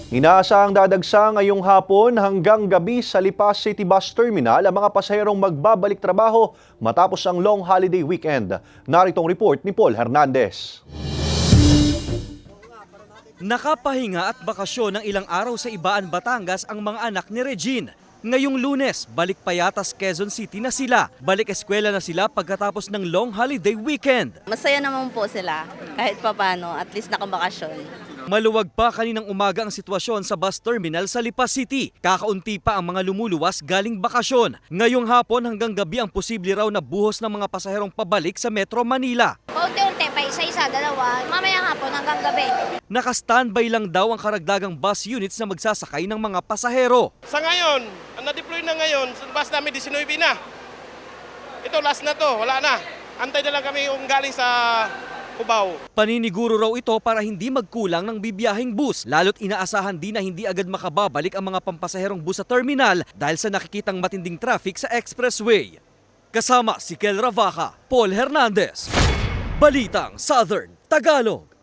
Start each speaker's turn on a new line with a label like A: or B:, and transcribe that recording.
A: Inaasahang dadagsa ngayong hapon hanggang gabi sa Lipa City Bus Terminal ang mga pasaherong magbabalik trabaho matapos ang long holiday weekend. Narito ang report ni Paul Hernandez.
B: Nakapahinga at bakasyon ng ilang araw sa Ibaan, Batangas ang mga anak ni Regine. Ngayong Lunes, balik Payatas, Quezon City na sila. Balik eskwela na sila pagkatapos ng long holiday weekend.
C: Masaya naman po sila kahit papano, at least nakabakasyon.
B: Maluwag pa kaninang umaga ang sitwasyon sa bus terminal sa Lipa City. Kakaunti pa ang mga lumuluwas galing bakasyon. Ngayong hapon hanggang gabi ang posible raw na buhos ng mga pasaherong pabalik sa Metro Manila.
D: Paunti-unti pa isa-isa, dalawa, mamayang hapon hanggang gabi.
B: Naka-standby lang daw ang karagdagang bus units na magsasakay ng mga pasahero.
E: Sa ngayon, ang na-deploy na ngayon, sa bus namin 19 na. Ito, last na to, wala na. Antay na lang kami yung galing sa Cubao.
B: Paniniguro raw ito para hindi magkulang ng bibiyahing bus, lalo't inaasahan din na hindi agad makababalik ang mga pampasaherong bus sa terminal dahil sa nakikitang matinding traffic sa expressway. Kasama si Kel Ravaca, Paul Hernandez, Balitang Southern Tagalog.